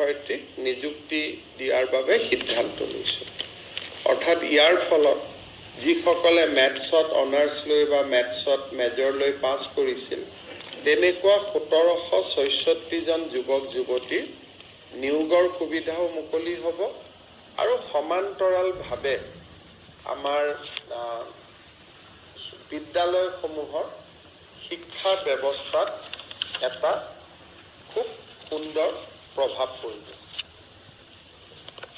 শিক্ষয়িত্ৰীক নিযুক্তি দিয়াৰ বাবে সিদ্ধান্ত লৈছোঁ। অৰ্থাৎ ইয়াৰ ফলত যিসকলে মেথছত অনাৰ্ছ লৈ বা মেথছত মেজৰ লৈ পাছ কৰিছিল তেনেকুৱা 1766জন যুৱক যুৱতীৰ নিয়োগৰ সুবিধাও মুকলি হ'ব আৰু সমান্তৰালভাৱে আমাৰ বিদ্যালয়সমূহৰ শিক্ষা ব্যৱস্থাত এটা খুব সুন্দৰ প্ৰভাৱ পৰিব।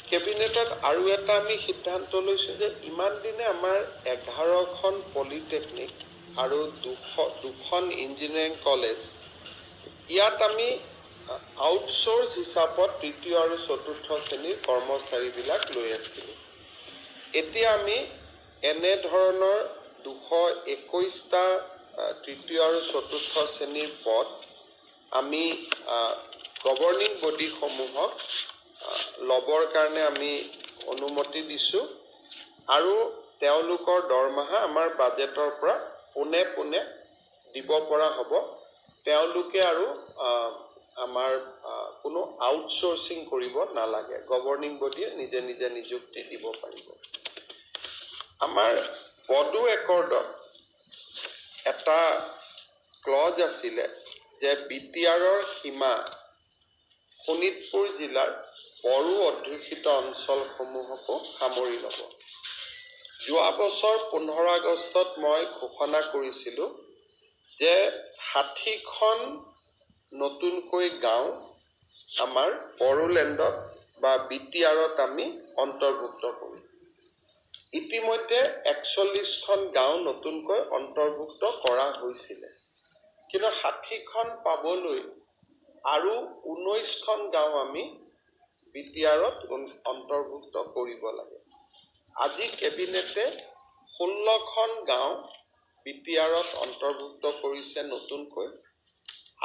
কেবিনেটত আৰু এটা আমি সিদ্ধান্ত লৈছোঁ যে ইমান দিনে আমাৰ 11খন পলিটেকনিক আৰু দুখন ইঞ্জিনিয়াৰিং কলেজ ইয়াত আমি আউটসোৰ্স হিচাপত তৃতীয় আৰু চতুৰ্থ শ্ৰেণীৰ কৰ্মচাৰীবিলাক লৈ আছিলোঁ। এতিয়া আমি এনে ধৰণৰ 221টা তৃতীয় আৰু চতুৰ্থ শ্ৰেণীৰ পদ আমি গভৰ্নিং বডিসমূহক ল'বৰ কাৰণে আমি অনুমতি দিছোঁ আৰু তেওঁলোকৰ দৰমহা আমাৰ বাজেটৰ পৰা পোনে দিব পৰা হ'ব। তেওঁলোকে আৰু আমাৰ কোনো আউটসোৰ্সিং কৰিব নালাগে, গভৰ্নিং বডিয়ে নিজে নিজে নিযুক্তি দিব পাৰিব। আমাৰ পদু একৰ্ডত এটা ক্লজ আছিলে যে বিটিআৰৰ সীমা শোণিতপুৰ জিলাৰ বড়ো অধ্যুষিত অঞ্চলসমূহকো সামৰি ল'ব। যোৱা বছৰ 15 আগষ্টত মই ঘোষণা কৰিছিলোঁ যে 60খন নতুনকৈ গাঁও আমাৰ বড়োলেণ্ডত বা বিটিআৰত আমি অন্তৰ্ভুক্ত কৰিম। ইতিমধ্যে 41খন গাঁও নতুনকৈ অন্তৰ্ভুক্ত কৰা হৈছিলে, কিন্তু 60খন পাবলৈ আৰু 19খন গাঁও আমি বিটিআৰত অন্তৰ্ভুক্ত কৰিব লাগে। আজি কেবিনেটে 16খন গাঁও বিটিআৰত অন্তৰ্ভুক্ত কৰিছে নতুনকৈ,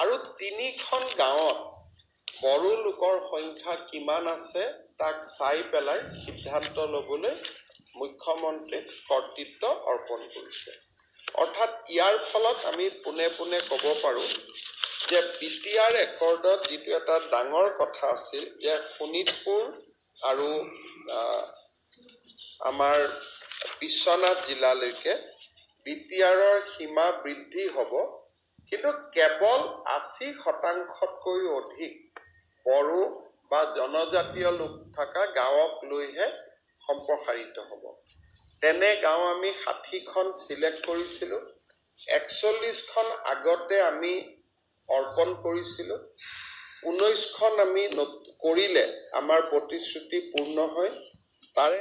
আৰু 3খন গাঁৱত বড়ো লোকৰ সংখ্যা কিমান আছে তাক চাই পেলাই সিদ্ধান্ত ল'বলৈ মুখ্যমন্ত্ৰীক কৰ্তৃত্ব অৰ্পণ কৰিছে। অৰ্থাৎ ইয়াৰ ফলত আমি পোনে ক'ব পাৰোঁ যে বিটিআৰ একৰ্ডত যিটো এটা ডাঙৰ কথা আছিল যে শোণিতপুৰ আৰু আমাৰ বিশ্বনাথ জিলালৈকে বিটিআৰৰ সীমা বৃদ্ধি হ'ব, কিন্তু কেৱল 80%তকৈও অধিক বড়ো বা জনজাতীয় লোক থকা গাঁৱক লৈহে সম্প্ৰসাৰিত হ'ব। তেনে গাঁও আমি 60খন চিলেক্ট কৰিছিলোঁ। 41খন আগতে আমি অৰ্পণ কৰিছিলোঁ। 19খন আমি কৰিলে আমাৰ প্ৰতিশ্ৰুতি পূৰ্ণ হয়। তাৰে